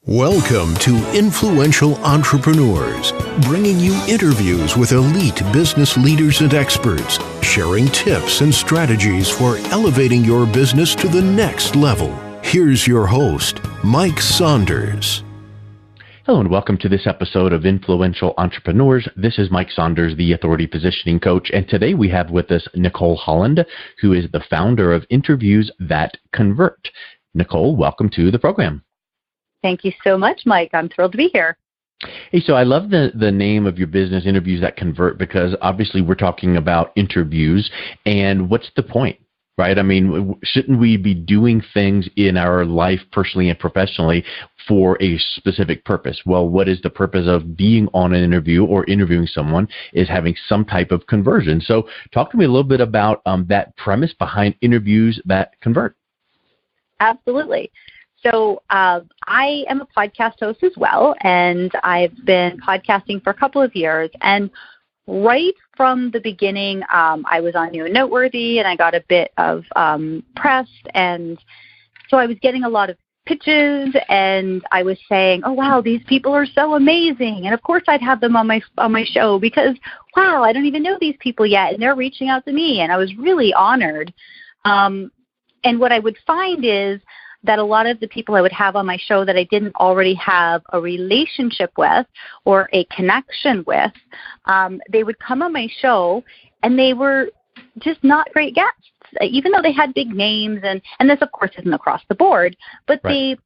Welcome to Influential Entrepreneurs, bringing you interviews with elite business leaders and experts, sharing tips and strategies for elevating your business to the next level. Here's your host, Mike Saunders. Hello and welcome to this episode of Influential Entrepreneurs. This is Mike Saunders, the Authority Positioning Coach, and today we have with us Nicole Holland, who is the founder of Interviews That Convert. Nicole, welcome to the program. Thank you so much, Mike. I'm thrilled to be here. Hey, so I love the name of your business, Interviews That Convert, because obviously we're talking about interviews, and what's the point, right? I mean, shouldn't we be doing things in our life personally and professionally for a specific purpose? Well, what is the purpose of being on an interview or interviewing someone is having some type of conversion. So talk to me a little bit about that premise behind Interviews That Convert. Absolutely. So I am a podcast host as well, and I've been podcasting for a couple of years. And right from the beginning, I was on Noteworthy, and I got a bit of press. And so I was getting a lot of pitches, and I was saying, oh, wow, these people are so amazing. And, of course, I'd have them on my show because, wow, I don't even know these people yet, and they're reaching out to me. And I was really honored. And what I would find is that a lot of the people I would have on my show that I didn't already have a relationship with or a connection with, they would come on my show and they were just not great guests, even though they had big names. And this, of course, isn't across the board, but right.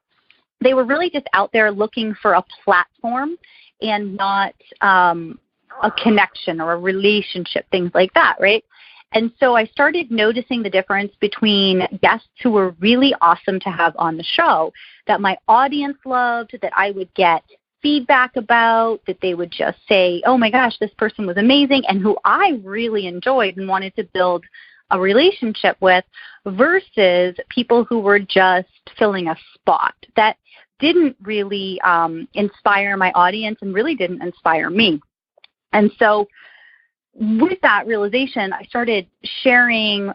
They were really just out there looking for a platform and not a connection or a relationship, things like that, right? And so I started noticing the difference between guests who were really awesome to have on the show, that my audience loved, that I would get feedback about, that they would just say, oh my gosh, this person was amazing, and who I really enjoyed and wanted to build a relationship with, versus people who were just filling a spot that didn't really inspire my audience and really didn't inspire me. And so with that realization, I started sharing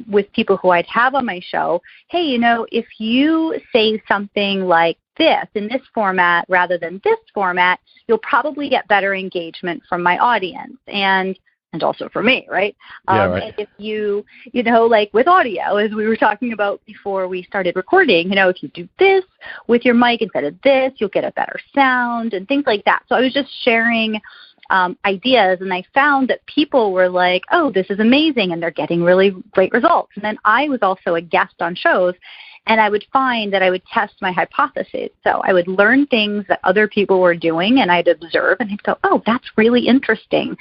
with people who I'd have on my show, hey, if you say something like this in this format rather than this format, you'll probably get better engagement from my audience and also for me, right? Right. And if you like with audio, as we were talking about before we started recording, if you do this with your mic instead of this, you'll get a better sound and things like that. So I was just sharing ideas, and I found that people were like, oh, this is amazing, and they're getting really great results. And then I was also a guest on shows, and I would find that I would test my hypotheses. So I would learn things that other people were doing, and I'd observe, and I'd go, oh, that's really interesting.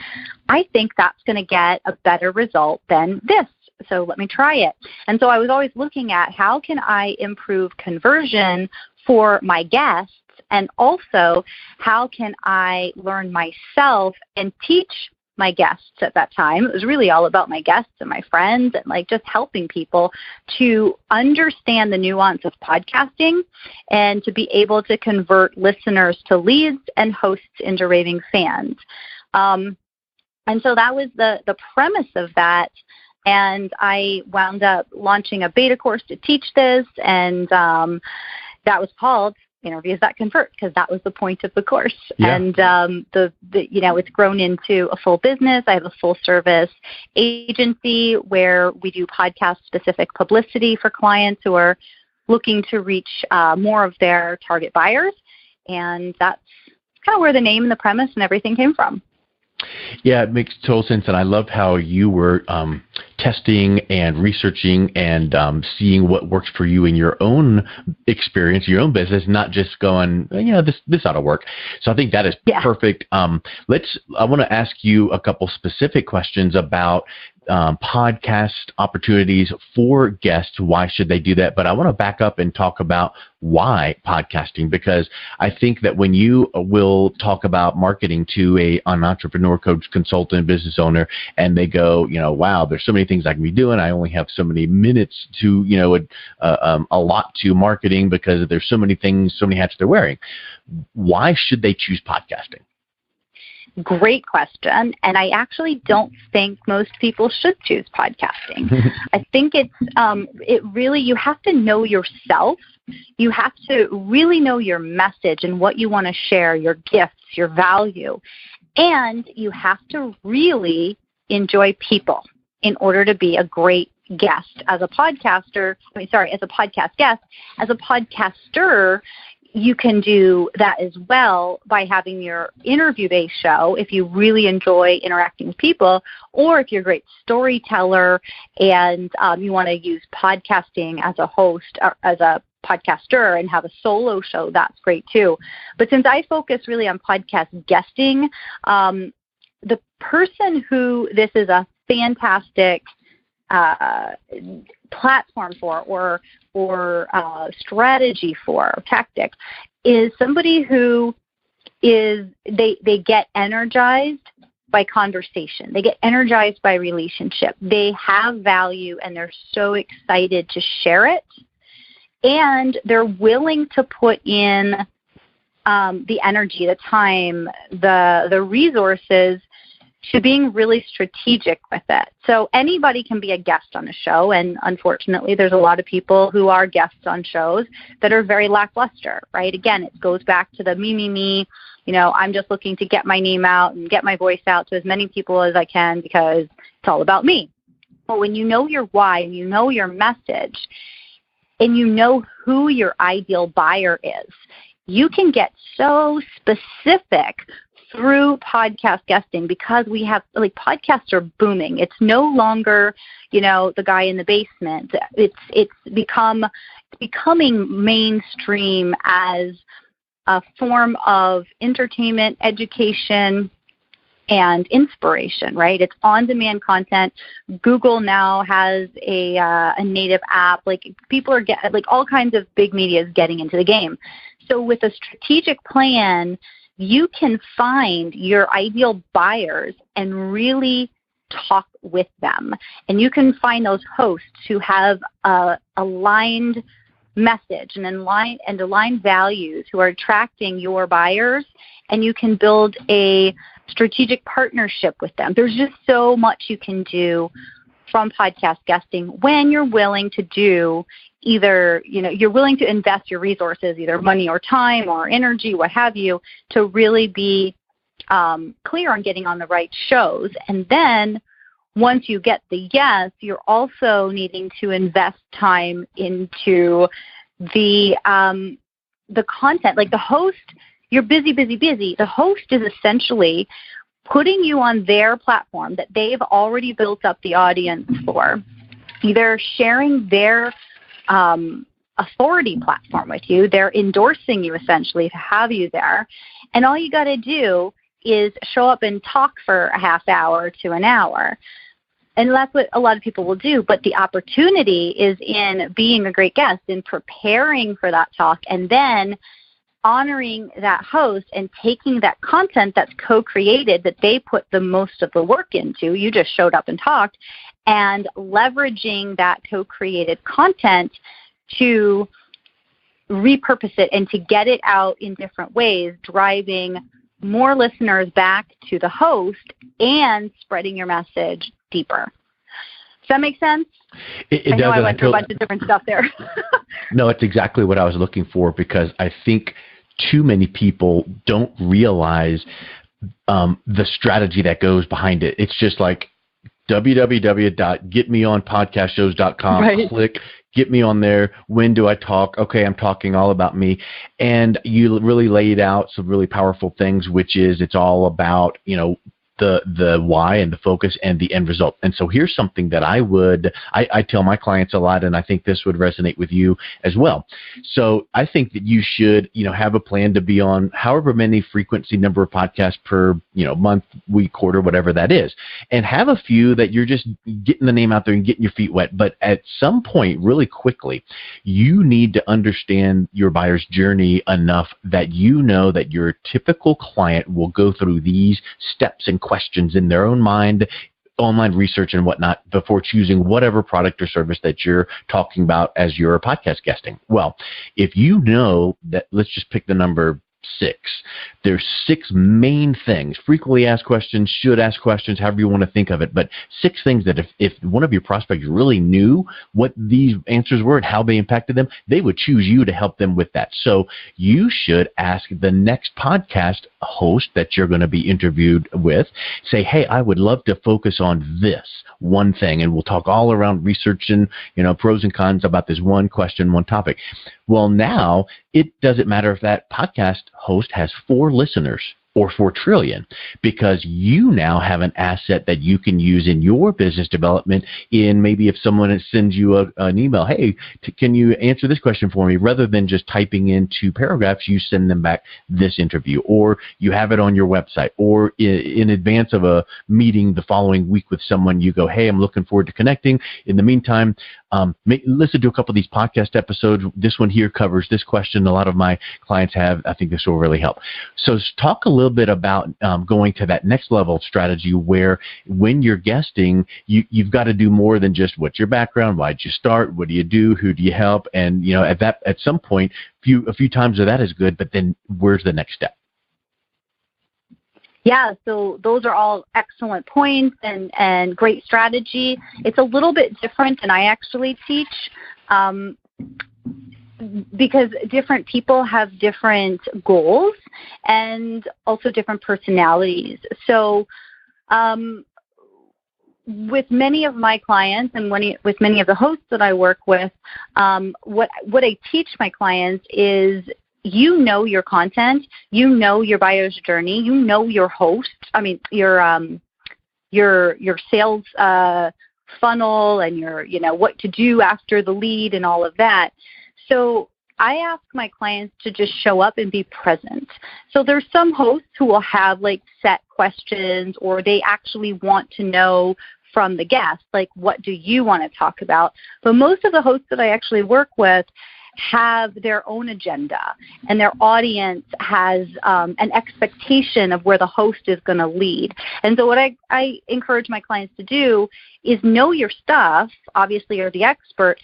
I think that's going to get a better result than this. So let me try it. And so I was always looking at how can I improve conversion for my guests, and also how can I learn myself and teach my guests at that time. It was really all about my guests and my friends and just helping people to understand the nuance of podcasting and to be able to convert listeners to leads and hosts into raving fans. And so that was the premise of that. And I wound up launching a beta course to teach this, and that was called Interviews That Convert, because that was the point of the course. Yeah. And it's grown into a full business. I have a full service agency where we do podcast specific publicity for clients who are looking to reach more of their target buyers. And that's kind of where the name and the premise and everything came from. Yeah, it makes total sense, and I love how you were testing and researching and seeing what works for you in your own experience, your own business, not just going, this ought to work. So I think that is perfect. I want to ask you a couple specific questions about podcast opportunities for guests. Why should they do that? But I want to back up and talk about why podcasting, because I think that when you will talk about marketing to an entrepreneur, coach, consultant, business owner, and they go, wow, there's so many things I can be doing. I only have so many minutes to, a lot to marketing because there's so many things, so many hats they're wearing. Why should they choose podcasting? Great question. And I actually don't think most people should choose podcasting. I think you have to know yourself. You have to really know your message and what you want to share, your gifts, your value. And you have to really enjoy people in order to be a great guest. As a podcast guest. As a podcaster, you can do that as well by having your interview-based show if you really enjoy interacting with people, or if you're a great storyteller and you want to use podcasting as a host or as a podcaster and have a solo show, that's great too. But since I focus really on podcast guesting, the person who this is a fantastic platform for or strategy for, or tactic, is somebody who they get energized by conversation. They get energized by relationship. They have value and they're so excited to share it. And they're willing to put in the energy, the time, the resources to being really strategic with it. So anybody can be a guest on a show, and unfortunately there's a lot of people who are guests on shows that are very lackluster, right? Again, it goes back to the me, I'm just looking to get my name out and get my voice out to as many people as I can because it's all about me. But when you know your why and you know your message and you know who your ideal buyer is, you can get so specific through podcast guesting, because we have, podcasts are booming. It's no longer, the guy in the basement. It's becoming mainstream as a form of entertainment, education, and inspiration, right? It's on-demand content. Google now has a native app. People are all kinds of big media is getting into the game. So with a strategic plan, you can find your ideal buyers and really talk with them. And you can find those hosts who have aligned message and aligned values, who are attracting your buyers, and you can build a strategic partnership with them. There's just so much you can do from podcast guesting when you're willing to do either, you're willing to invest your resources, either money or time or energy, what have you, to really be clear on getting on the right shows. And then once you get the yes, you're also needing to invest time into the content. Like the host, you're busy. The host is essentially putting you on their platform that they've already built up the audience for, either sharing their authority platform with you. They're endorsing you essentially to have you there. And all you got to do is show up and talk for a half hour to an hour. And that's what a lot of people will do. But the opportunity is in being a great guest, in preparing for that talk, and then honoring that host and taking that content that's co-created, that they put the most of the work into. You just showed up and talked, and leveraging that co-created content to repurpose it and to get it out in different ways, driving more listeners back to the host and spreading your message deeper. Does that make sense? It I know does. I went through a bunch of different stuff there. No, it's exactly what I was looking for, because I think too many people don't realize the strategy that goes behind it. It's just like www.getmeonpodcastshows.com. Right. Click, get me on there. When do I talk? Okay, I'm talking all about me. And you really laid out some really powerful things, which is it's all about, the why and the focus and the end result. And so here's something that I tell my clients a lot, and I think this would resonate with you as well. So I think that you should, have a plan to be on however many frequency number of podcasts per, month, week, quarter, whatever that is, and have a few that you're just getting the name out there and getting your feet wet. But at some point, really quickly, you need to understand your buyer's journey enough that you know that your typical client will go through these steps and questions in their own mind, online research and whatnot, before choosing whatever product or service that you're talking about as your podcast guesting. Well, if you know that, let's just pick the number six. There's six main things: frequently asked questions, should ask questions, however you want to think of it, but six things that if one of your prospects really knew what these answers were and how they impacted them, they would choose you to help them with that. So you should ask the next podcast host that you're going to be interviewed with, say, hey, I would love to focus on this one thing, and we'll talk all around research and, pros and cons about this one question, one topic. Well, now it doesn't matter if that podcast host has 4 listeners or 4 trillion, because you now have an asset that you can use in your business development. In maybe if someone sends you an email, hey, can you answer this question for me? Rather than just typing in 2 paragraphs, you send them back this interview, or you have it on your website, or in advance of a meeting the following week with someone, you go, hey, I'm looking forward to connecting. In the meantime, listen to a couple of these podcast episodes. This one here covers this question a lot of my clients have. I think this will really help. So talk a little bit about going to that next level of strategy, where when you're guesting, you've got to do more than just what's your background, why'd you start, what do you do, who do you help, and at some point, a few times of that is good, but then where's the next step? Yeah, so those are all excellent points and great strategy. It's a little bit different than I actually teach, because different people have different goals and also different personalities. So with many of my clients and with many of the hosts that I work with, what I teach my clients is, your content, your buyer's journey, your host, your sales funnel, and your, what to do after the lead and all of that. So I ask my clients to just show up and be present. So there's some hosts who will have set questions, or they actually want to know from the guest, what do you want to talk about? But most of the hosts that I actually work with have their own agenda, and their audience has an expectation of where the host is going to lead. And so what I encourage my clients to do is know your stuff. Obviously, you're the expert,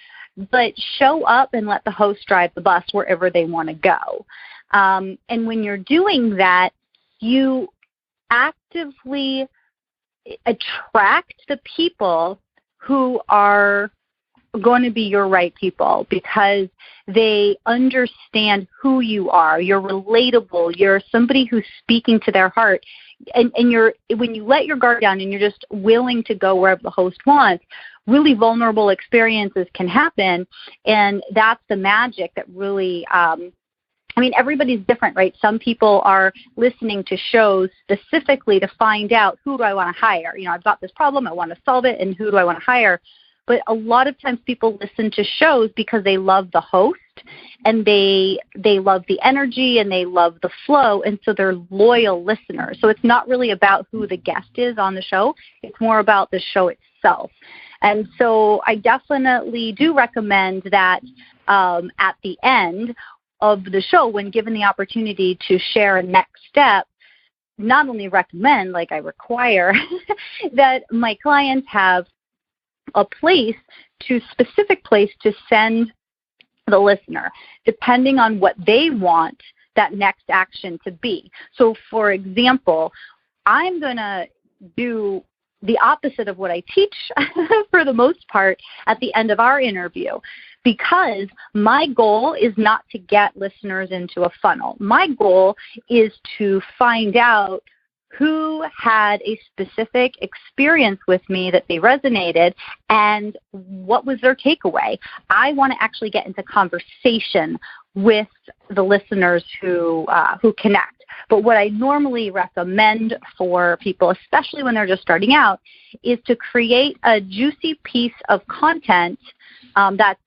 but show up and let the host drive the bus wherever they want to go. And when you're doing that, you actively attract the people who are going to be your right people, because they understand who you are. You're relatable. You're somebody who's speaking to their heart. And when you let your guard down and you're just willing to go wherever the host wants, really vulnerable experiences can happen. And that's the magic that really, everybody's different, right? Some people are listening to shows specifically to find out, who do I want to hire? I've got this problem, I want to solve it, and who do I want to hire? But a lot of times people listen to shows because they love the host, and they love the energy, and they love the flow, and so they're loyal listeners. So it's not really about who the guest is on the show. It's more about the show itself. And so I definitely do recommend that at the end of the show, when given the opportunity to share a next step, not only recommend, I require, that my clients have a specific place to send the listener, depending on what they want that next action to be. So, for example, I'm going to do the opposite of what I teach for the most part at the end of our interview, because my goal is not to get listeners into a funnel. My goal is to find out who had a specific experience with me that they resonated, and what was their takeaway. I want to actually get into conversation with the listeners who connect. But what I normally recommend for people, especially when they're just starting out, is to create a juicy piece of content that's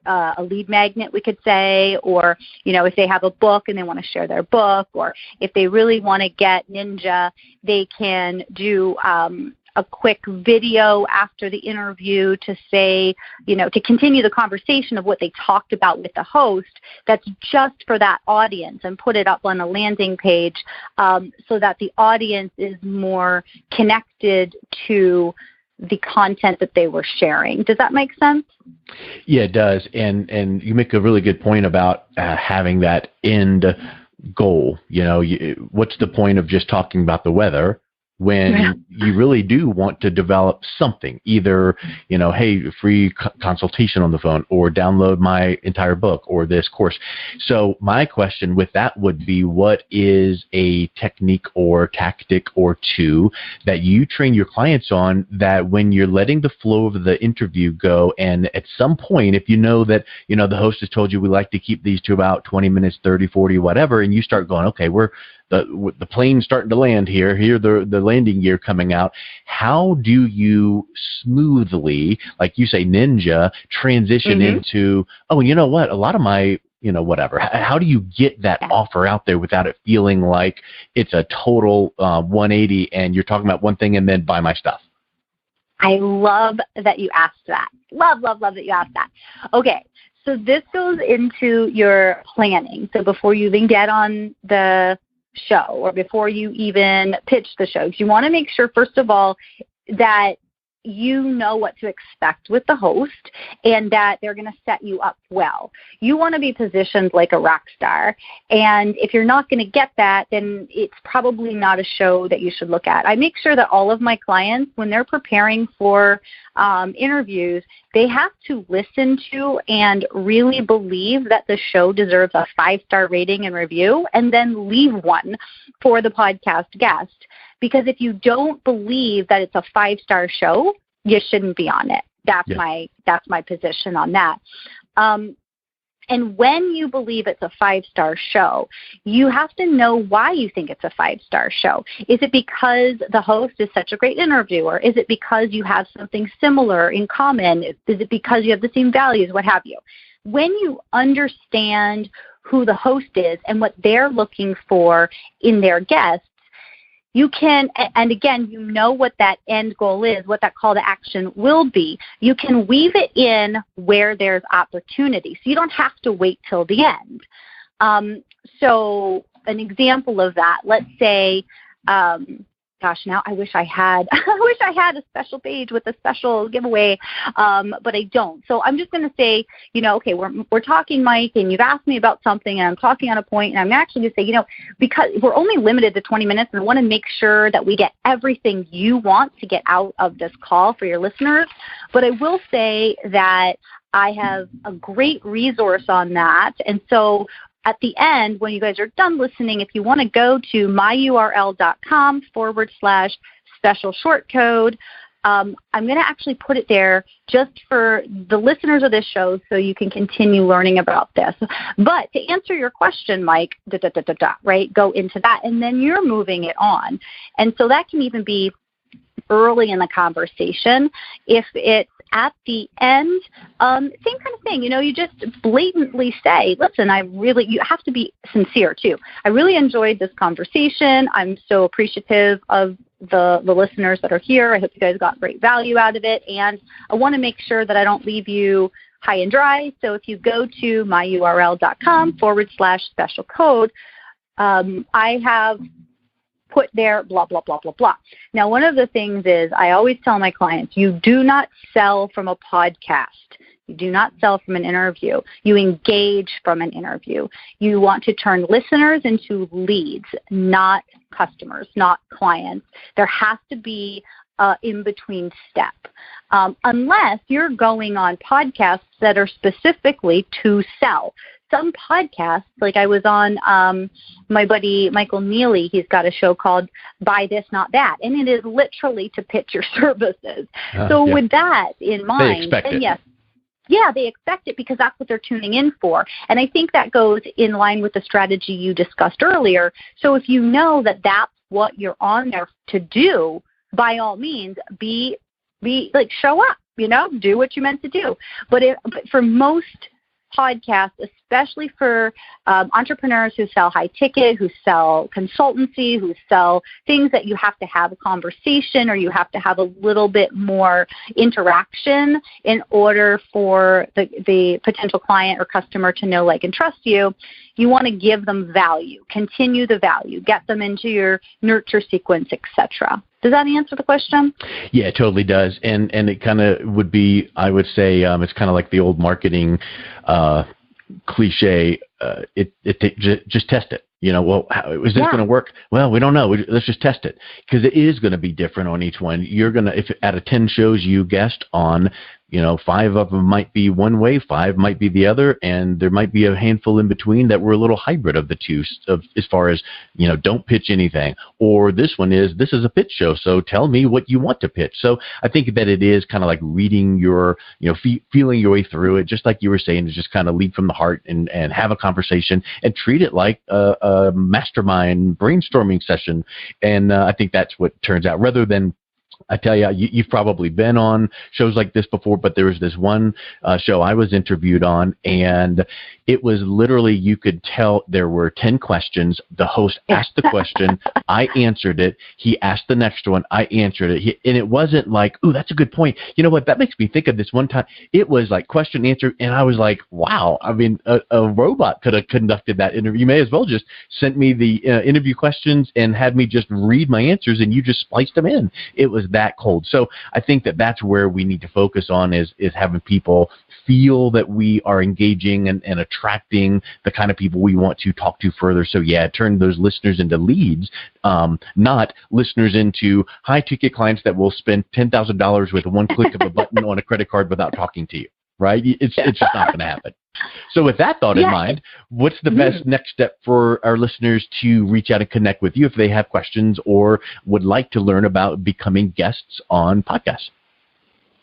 a lead magnet, we could say, or, if they have a book and they want to share their book, or if they really want to get ninja, they can do a quick video after the interview to say, to continue the conversation of what they talked about with the host, that's just for that audience, and put it up on a landing page so that the audience is more connected to the content that they were sharing. Does that make sense? Yeah, it does. And you make a really good point about having that end goal. What's the point of just talking about the weather when you really do want to develop something, either, hey, free consultation on the phone, or download my entire book or this course. So my question with that would be, what is a technique or tactic or two that you train your clients on, that when you're letting the flow of the interview go, and at some point, if you know that, the host has told you we like to keep these to about 20 minutes, 30, 40, whatever, and you start going, okay, the plane's starting to land here, the landing gear coming out. How do you smoothly, like you say, ninja, transition into, oh, you know what, a lot of my, whatever. How do you get that offer out there without it feeling like it's a total 180 and you're talking about one thing and then buy my stuff? I love that you asked that. Love that you asked that. Okay. So this goes into your planning. So before you even get on the show, or before you even pitch the show, you want to make sure, first of all, that you know what to expect with the host and that they're going to set you up well. You want to be positioned like a rock star. And if you're not going to get that, then it's probably not a show that you should look at. I make sure that all of my clients, when they're preparing for interviews, they have to listen to and really believe that the show deserves a 5-star rating and review, and then leave one for the podcast guest. Because if you don't believe that it's a 5-star show, you shouldn't be on it. That's my position on that. And when you believe it's a 5-star show, you have to know why you think it's a 5-star show. Is it because the host is such a great interviewer? Is it because you have something similar in common? Is it because you have the same values, what have you? When you understand who the host is and what they're looking for in their guests, you can, and again, you know what that end goal is, what that call to action will be. You can weave it in where there's opportunity. So you don't have to wait till the end. So an example of that, let's say, now I wish I had a special page with a special giveaway, but I don't. So I'm just going to say, okay, we're talking, Mike, and you've asked me about something, and I'm talking on a point, and I'm actually going to say, because we're only limited to 20 minutes, and I want to make sure that we get everything you want to get out of this call for your listeners. But I will say that I have a great resource on that, and so at the end, when you guys are done listening, if you want to go to myurl.com/special short code, I'm going to actually put it there just for the listeners of this show so you can continue learning about this. But to answer your question, Mike, right, go into that, and then you're moving it on. And so that can even be early in the conversation. If it's at the end, same kind of thing. You just blatantly say, listen, you have to be sincere too. I really enjoyed this conversation. I'm so appreciative of the listeners that are here. I hope you guys got great value out of it. And I want to make sure that I don't leave you high and dry. So if you go to myurl.com/special code, I have put there blah, blah, blah, blah, blah. Now, one of the things is I always tell my clients, you do not sell from a podcast. You do not sell from an interview. You engage from an interview. You want to turn listeners into leads, not customers, not clients. There has to be an in-between step. Unless you're going on podcasts that are specifically to sell. Some podcasts, like I was on my buddy Michael Neely, he's got a show called Buy This, Not That, and it is literally to pitch your services. With that in mind, then yes. Yeah, they expect it because that's what they're tuning in for. And I think that goes in line with the strategy you discussed earlier. So if you know that that's what you're on there to do, by all means, be like, show up, do what you meant to do. But for most podcasts, especially for entrepreneurs who sell high ticket, who sell consultancy, who sell things that you have to have a conversation or you have to have a little bit more interaction in order for the potential client or customer to know, like, and trust you, you want to give them value, continue the value, get them into your nurture sequence, etc. Does that answer the question? Yeah, it totally does. And it kind of would be, I would say, it's kind of like the old marketing cliche, just test it. Well, how, is this going to work? Well, we don't know. Let's just test it, because it is going to be different on each one. You're going to, if out of 10 shows you guest on, 5 of them might be one way, 5 might be the other, and there might be a handful in between that were a little hybrid of the two, as far as, don't pitch anything. Or this is a pitch show, so tell me what you want to pitch. So I think that it is kind of like reading your, feeling your way through it, just like you were saying, to just kind of lead from the heart and have a conversation and treat it like a mastermind brainstorming session. And I think that's what turns out, rather than, I tell you, you've probably been on shows like this before, but there was this one show I was interviewed on, and it was literally, you could tell there were 10 questions. The host asked the question, I answered it. He asked the next one, I answered it. And it wasn't like, ooh, that's a good point. You know what? That makes me think of this one time. It was like question, answer, and I was like, wow. I mean, a robot could have conducted that interview. You may as well just sent me the interview questions and had me just read my answers, and you just spliced them in. It was that cold. So I think that that's where we need to focus on, is having people feel that we are engaging and attracting the kind of people we want to talk to further. So turn those listeners into leads, not listeners into high-ticket clients that will spend $10,000 with one click of a button on a credit card without talking to you, right? It's just not going to happen. So with that thought in mind, what's the best next step for our listeners to reach out and connect with you if they have questions or would like to learn about becoming guests on podcasts?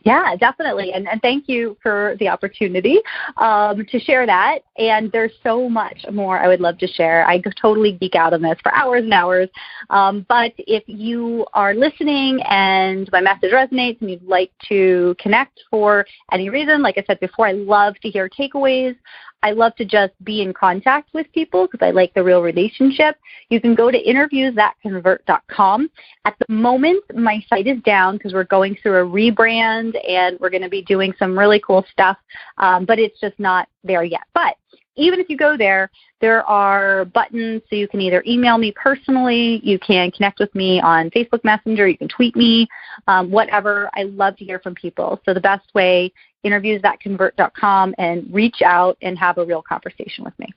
Yeah, definitely. And thank you for the opportunity to share that. And there's so much more I would love to share. I could totally geek out on this for hours and hours. But if you are listening and my message resonates and you'd like to connect for any reason, like I said before, I love to hear takeaways. I love to just be in contact with people because I like the real relationship. You can go to interviewsthatconvert.com. At the moment, my site is down because we're going through a rebrand and we're going to be doing some really cool stuff, but it's just not there yet. But even if you go there, there are buttons so you can either email me personally, you can connect with me on Facebook Messenger, you can tweet me, whatever. I love to hear from people. So the best way, interviewsthatconvert.com, and reach out and have a real conversation with me.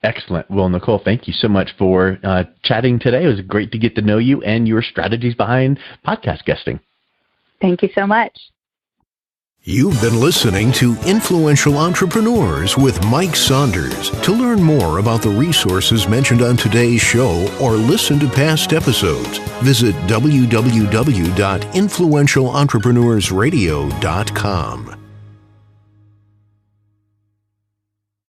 Excellent. Well, Nicole, thank you so much for chatting today. It was great to get to know you and your strategies behind podcast guesting. Thank you so much. You've been listening to Influential Entrepreneurs with Mike Saunders. To learn more about the resources mentioned on today's show or listen to past episodes, visit www.influentialentrepreneurssradio.com.